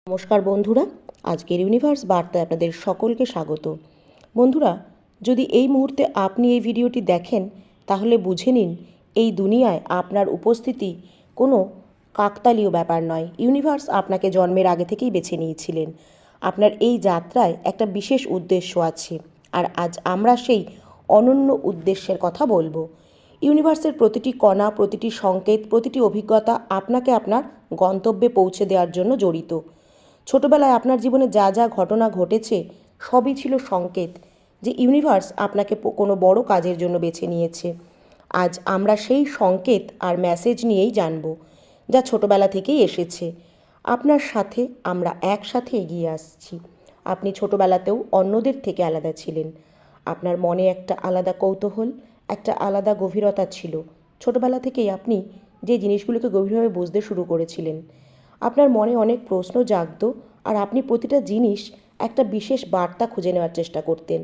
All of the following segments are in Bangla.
নমস্কার বন্ধুরা, আজকের ইউনিভার্স বার্তায় আপনাদের সকলকে স্বাগত। বন্ধুরা, যদি এই মুহূর্তে আপনি এই ভিডিওটি দেখেন তাহলে বুঝে নিন এই দুনিয়ায় আপনার উপস্থিতি কোনো কাকতালীয় ব্যাপার নয়। ইউনিভার্স আপনাকে জন্মের আগে থেকেই বেছে নিয়েছিলেন। আপনার এই যাত্রায় একটা বিশেষ উদ্দেশ্য আছে, আর আজ আমরা সেই অনন্য উদ্দেশ্যের কথা বলবো। ইউনিভার্সের প্রতিটি কণা, প্রতিটি সংকেত, প্রতিটি অভিজ্ঞতা আপনাকে আপনার গন্তব্যে পৌঁছে দেওয়ার জন্য জড়িত। ছোটবেলায় আপনার জীবনে যা যা ঘটনা ঘটেছে সবই ছিল সংকেত যে ইউনিভার্স আপনাকে কোনো বড় কাজের জন্য বেছে নিয়েছে। আজ আমরা সেই সংকেত আর মেসেজ নিয়েই জানব, যা ছোটবেলা থেকেই এসেছে। আপনার সাথে আমরা একসাথে এগিয়ে আসছি। আপনি ছোটবেলাতেও অন্যদের থেকে আলাদা ছিলেন। আপনার মনে একটা আলাদা কৌতূহল, একটা আলাদা গভীরতা ছিল। ছোটবেলা থেকেই আপনি যে জিনিসগুলোকে গভীরভাবে বুঝতে শুরু করেছিলেন। আপনার মনে অনেক প্রশ্ন জাগত, আর আপনি প্রতিটা জিনিস একটা বিশেষ বার্তা খুঁজে নেওয়ার চেষ্টা করতেন।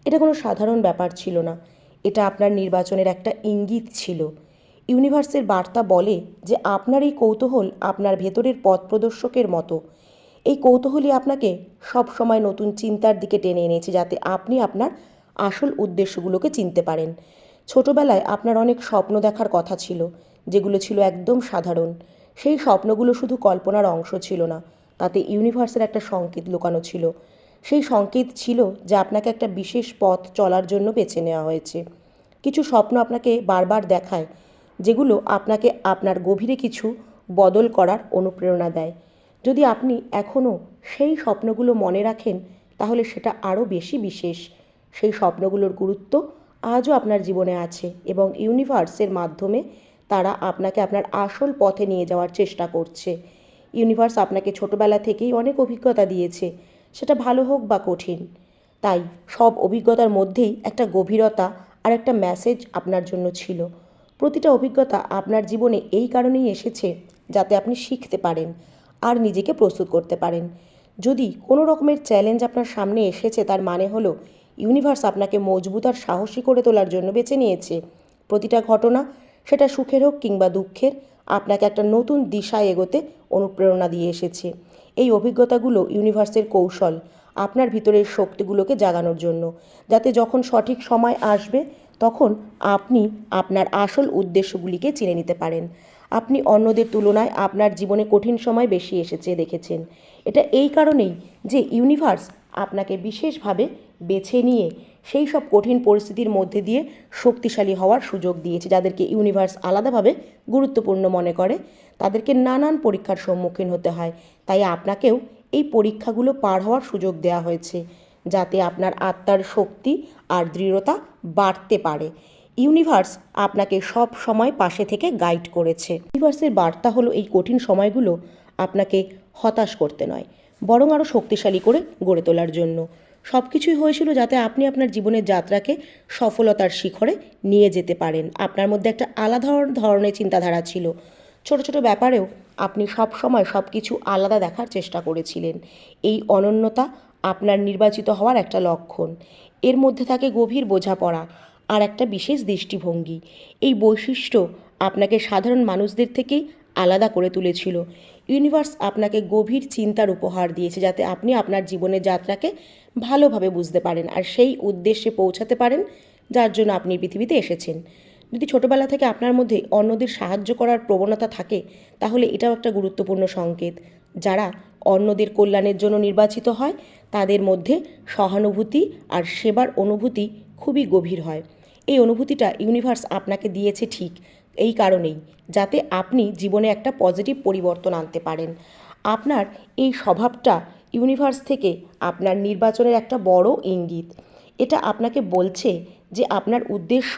এটা কোনো সাধারণ ব্যাপার ছিল না, এটা আপনার নির্বাচনের একটা ইঙ্গিত ছিল। ইউনিভার্সের বার্তা বলে যে আপনার এই কৌতূহল আপনার ভেতরের পথ প্রদর্শকের মতো। এই কৌতূহলই আপনাকে সব সময় নতুন চিন্তার দিকে টেনে এনেছে, যাতে আপনি আপনার আসল উদ্দেশ্যগুলোকে চিনতে পারেন। ছোটবেলায় আপনার অনেক স্বপ্ন দেখার কথা ছিল, যেগুলো ছিল একদম সাধারণ। সেই স্বপ্নগুলো শুধু কল্পনার অংশ ছিল না, তাতে ইউনিভার্সের একটা সংকেত লুকানো ছিল। সেই সংকেত ছিল যে আপনাকে একটা বিশেষ পথ চলার জন্য বেছে নেওয়া হয়েছে। কিছু স্বপ্ন আপনাকে বারবার দেখায়, যেগুলো আপনাকে আপনার গভীরে কিছু বদল করার অনুপ্রেরণা দেয়। যদি আপনি এখনও সেই স্বপ্নগুলো মনে রাখেন তাহলে সেটা আরও বেশি বিশেষ। সেই স্বপ্নগুলোর গুরুত্ব আজও আপনার জীবনে আছে, এবং ইউনিভার্সের মাধ্যমে তারা আপনাকে আপনার আসল পথে নিয়ে যাওয়ার চেষ্টা করছে। ইউনিভার্স আপনাকে ছোটবেলা থেকেই অনেক অভিজ্ঞতা দিয়েছে, সেটা ভালো হোক বা কঠিন। তাই সব অভিজ্ঞতার মধ্যেই একটা গভীরতা আর একটা মেসেজ আপনার জন্য ছিল। প্রতিটা অভিজ্ঞতা আপনার জীবনে এই কারণেই এসেছে যাতে আপনি শিখতে পারেন আর নিজেকে প্রস্তুত করতে পারেন। যদি কোনো রকমের চ্যালেঞ্জ আপনার সামনে এসেছে, তার মানে হলো ইউনিভার্স আপনাকে মজবুত আর সাহসী করে তোলার জন্য বেছে নিয়েছে। প্রতিটা ঘটনা, সেটা সুখের হোক কিংবা দুঃখের, আপনাকে একটা নতুন দিশায় এগোতে অনুপ্রেরণা দিয়ে এসেছে। এই অভিজ্ঞতাগুলো ইউনিভার্সের কৌশল আপনার ভিতরের শক্তিগুলোকে জাগানোর জন্য, যাতে যখন সঠিক সময় আসবে তখন আপনি আপনার আসল উদ্দেশ্যগুলিকে চিনে নিতে পারেন। আপনি অন্যদের তুলনায় আপনার জীবনে কঠিন সময় বেশি এসেছে দেখেছেন। এটা এই কারণেই যে ইউনিভার্স আপনাকে বিশেষভাবে বেছে নিয়ে সেই সব কঠিন পরিস্থিতির মধ্যে দিয়ে শক্তিশালী হওয়ার সুযোগ দিয়েছে। যাদেরকে ইউনিভার্স আলাদাভাবে গুরুত্বপূর্ণ মনে করে, তাদেরকে নানান পরীক্ষার সম্মুখীন হতে হয়। তাই আপনাকেও এই পরীক্ষাগুলো পার হওয়ার সুযোগ দেওয়া হয়েছে, যাতে আপনার আত্মার শক্তি আর দৃঢ়তা বাড়তে পারে। ইউনিভার্স আপনাকে সব সময় পাশে থেকে গাইড করেছে। ইউনিভার্সের বার্তা হলো এই কঠিন সময়গুলো আপনাকে হতাশ করতে নয়, বরং আরও শক্তিশালী করে গড়ে তোলার জন্য। সব কিছুই হয়েছিল যাতে আপনি আপনার জীবনের যাত্রাকে সফলতার শিখরে নিয়ে যেতে পারেন। আপনার মধ্যে একটা আলাদা ধরনের চিন্তাধারা ছিল। ছোট ছোট ব্যাপারেও আপনি সব সময় সব কিছু আলাদা দেখার চেষ্টা করেছিলেন। এই অনন্যতা আপনার নির্বাচিত হওয়ার একটা লক্ষণ। এর মধ্যে থাকে গভীর বোঝাপড়া আর একটা বিশেষ দৃষ্টিভঙ্গি। এই বৈশিষ্ট্য আপনাকে সাধারণ মানুষদের থেকেই আলাদা করে তুলেছিল। ইউনিভার্স আপনাকে গভীর চিন্তার উপহার দিয়েছে, যাতে আপনি আপনার জীবনের যাত্রাকে ভালোভাবে বুঝতে পারেন আর সেই উদ্দেশ্যে পৌঁছাতে পারেন যার জন্য আপনি পৃথিবীতে এসেছেন। যদি ছোটবেলা থেকে আপনার মধ্যে অন্যদের সাহায্য করার প্রবণতা থাকে, তাহলে এটাও একটা গুরুত্বপূর্ণ সংকেত। যারা অন্যদের কল্যাণের জন্য নির্বাচিত হয়, তাদের মধ্যে সহানুভূতি আর সেবার অনুভূতি খুবই গভীর হয়। এই অনুভূতিটা ইউনিভার্স আপনাকে দিয়েছে ঠিক এই কারণেই, যাতে আপনি জীবনে একটা পজিটিভ পরিবর্তন আনতে পারেন। আপনার এই স্বভাবটা ইউনিভার্স থেকে আপনার নির্বাচনের একটা বড় ইঙ্গিত। এটা আপনাকে বলছে যে আপনার উদ্দেশ্য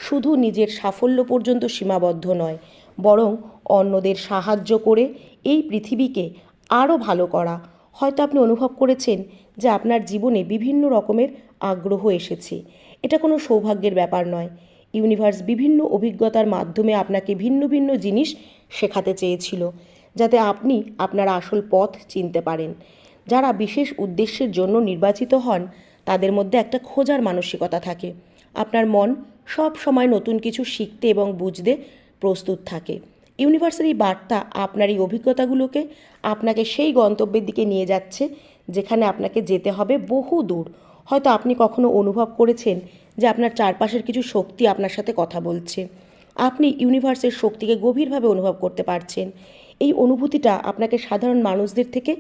শুধু নিজের সাফল্য পর্যন্ত সীমাবদ্ধ নয়, বরং অন্যদের সাহায্য করে এই পৃথিবীকে আরও ভালো করা। হয়তো আপনি অনুভব করেছেন যে আপনার জীবনে বিভিন্ন রকমের আগ্রহ এসেছে। এটা কোনো সৌভাগ্যের ব্যাপার নয়। ইউনিভার্স বিভিন্ন অভিজ্ঞতার মাধ্যমে আপনাকে ভিন্ন ভিন্ন জিনিস শেখাতে চেয়েছিল, যাতে আপনি আপনার আসল পথ চিনতে পারেন। যারা বিশেষ উদ্দেশ্যের জন্য নির্বাচিত হন, তাদের মধ্যে একটা খোঁজার মানসিকতা থাকে। আপনার মন সব সময় নতুন কিছু শিখতে এবং বুঝতে প্রস্তুত থাকে। ইউনিভার্সের এই বার্তা আপনার এই অভিজ্ঞতাগুলোকে আপনাকে সেই গন্তব্যের দিকে নিয়ে যাচ্ছে যেখানে আপনাকে যেতে হবে বহু দূর। হয়তো আপনি কখনো অনুভব করেছেন যে আপনার চারপাশের কিছু শক্তি আপনার সাথে কথা বলছে। আপনি ইউনিভার্সের শক্তিকে গভীরভাবে অনুভব করতে পারছেন। এই অনুভূতিটা আপনাকে সাধারণ মানুষদের থেকে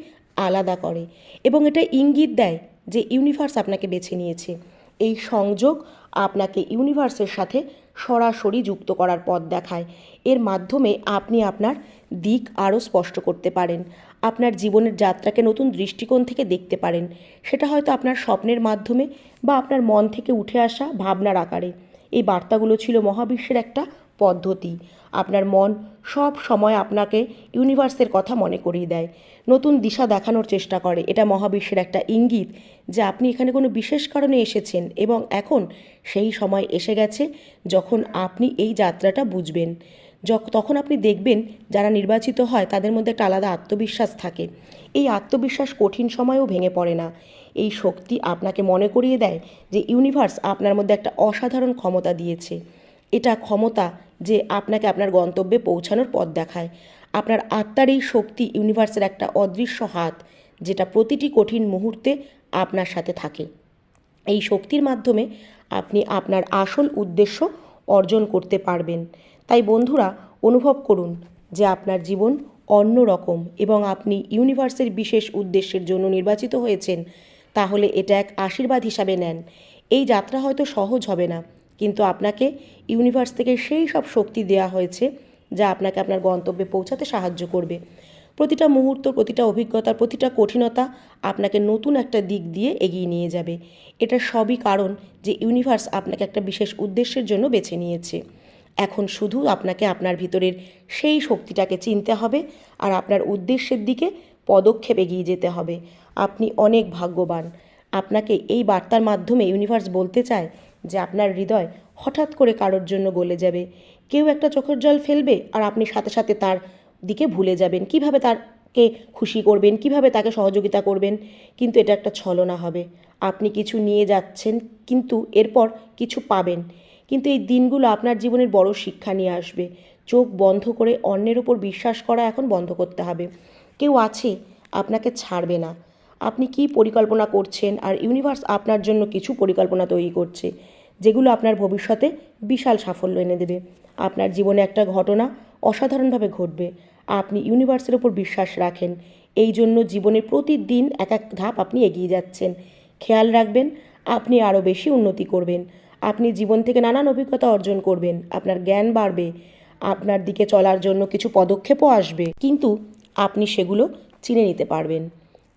আলাদা করে এবং এটা ইঙ্গিত দেয় যে ইউনিভার্স আপনাকে বেছে নিয়েছে। এই সংযোগ আপনাকে ইউনিভার্সের সাথে সরাসরি যুক্ত করার পথ দেখায়। এর মাধ্যমে আপনি আপনার দিক আরও স্পষ্ট করতে পারেন, আপনার জীবনের যাত্রাকে নতুন দৃষ্টিকোণ থেকে দেখতে পারেন। সেটা হয়তো আপনার স্বপ্নের মাধ্যমে বা আপনার মন থেকে উঠে আসা ভাবনার আকারে। এই বার্তাগুলো ছিল মহাবিশ্বের একটা পদ্ধতি। আপনার মন সব সময় আপনাকে ইউনিভার্সের কথা মনে করিয়ে দেয়, নতুন দিশা দেখানোর চেষ্টা করে। এটা মহাবিশ্বের একটা ইঙ্গিত যে আপনি এখানে কোনো বিশেষ কারণে এসেছেন এবং এখন সেই সময় এসে গেছে যখন আপনি এই যাত্রাটা বুঝবেন। তখন আপনি দেখবেন যারা নির্বাচিত হয় তাদের মধ্যে একটা আলাদা আত্মবিশ্বাস থাকে। এই আত্মবিশ্বাস কঠিন সময়েও ভেঙে পড়ে না। এই শক্তি আপনাকে মনে করিয়ে দেয় যে ইউনিভার্স আপনার মধ্যে একটা অসাধারণ ক্ষমতা দিয়েছে। এটা ক্ষমতা যে আপনাকে আপনার গন্তব্যে পৌঁছানোর পথ দেখায়। আপনার আত্মার এই শক্তি ইউনিভার্সের একটা অদৃশ্য হাত, যেটা প্রতিটি কঠিন মুহূর্তে আপনার সাথে থাকে। এই শক্তির মাধ্যমে আপনি আপনার আসল উদ্দেশ্য অর্জন করতে পারবেন। তাই বন্ধুরা, অনুভব করুন যে আপনার জীবন অন্য রকম এবং আপনি ইউনিভার্সের বিশেষ উদ্দেশ্যের জন্য নির্বাচিত হয়েছেন। তাহলে এটা এক আশীর্বাদ হিসাবে নেন। এই যাত্রা হয়তো সহজ হবে না, কিন্তু আপনাকে ইউনিভার্স থেকে সেই সব শক্তি দেওয়া হয়েছে যা আপনাকে আপনার গন্তব্যে পৌঁছাতে সাহায্য করবে। প্রতিটা মুহূর্ত, প্রতিটা অভিজ্ঞতা, প্রতিটা কঠিনতা আপনাকে নতুন একটা দিক দিয়ে এগিয়ে নিয়ে যাবে। এটা সবই কারণ যে ইউনিভার্স আপনাকে একটা বিশেষ উদ্দেশ্যের জন্য বেছে নিয়েছে। এখন শুধু আপনাকে আপনার ভিতরের সেই শক্তিটাকে চিনতে হবে আর আপনার উদ্দেশ্যের দিকে পদক্ষেপ এগিয়ে যেতে হবে। আপনি অনেক ভাগ্যবান। আপনাকে এই বার্তার মাধ্যমে ইউনিভার্স বলতে চায় যে আপনার হৃদয় হঠাৎ করে কারোর জন্য গলে যাবে। কেউ একটা চোখের জল ফেলবে আর আপনি সাথে সাথে তার দিকে ভুলে যাবেন, কিভাবে তাকে খুশি করবেন, কিভাবে তাকে সহযোগিতা করবেন। কিন্তু এটা একটা ছলনা হবে। আপনি কিছু নিয়ে যাচ্ছেন কিন্তু এরপর কিছু পাবেন। কিন্তু এই দিনগুলো আপনার জীবনের বড় শিক্ষা নিয়ে আসবে। চোখ বন্ধ করে অন্যের উপর বিশ্বাস করা এখন বন্ধ করতে হবে। কেউ আছে আপনাকে ছাড়বে না। আপনি কি পরিকল্পনা করছেন আর ইউনিভার্স আপনার জন্য কিছু পরিকল্পনা তৈরি করছে যেগুলো আপনার ভবিষ্যতে বিশাল সাফল্য এনে দেবে। আপনার জীবনে একটা ঘটনা অসাধারণভাবে ঘটবে। আপনি ইউনিভার্সের ওপর বিশ্বাস রাখেন, এই জন্য জীবনের প্রতিদিন এক এক ধাপ আপনি এগিয়ে যাচ্ছেন। খেয়াল রাখবেন, আপনি আরও বেশি উন্নতি করবেন। আপনি জীবন থেকে নানান অভিজ্ঞতা অর্জন করবেন, আপনার জ্ঞান বাড়বে, আপনার দিকে চলার জন্য কিছু পদক্ষেপও আসবে, কিন্তু আপনি সেগুলো চিনে নিতে পারবেন।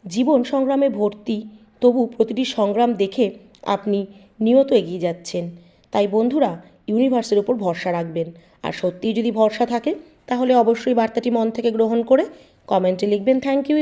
জীবন সংগ্রামে ভর্তি, তবু প্রতিটি সংগ্রাম দেখে আপনি নিয়ত এগিয়ে যাচ্ছেন। তাই বন্ধুরা, ইউনিভার্সের উপর ভরসা রাখবেন। আর সত্যিই যদি ভরসা থাকে তাহলে অবশ্যই বার্তাটি মন থেকে গ্রহণ করে কমেন্টে লিখবেন থ্যাংক ইউ।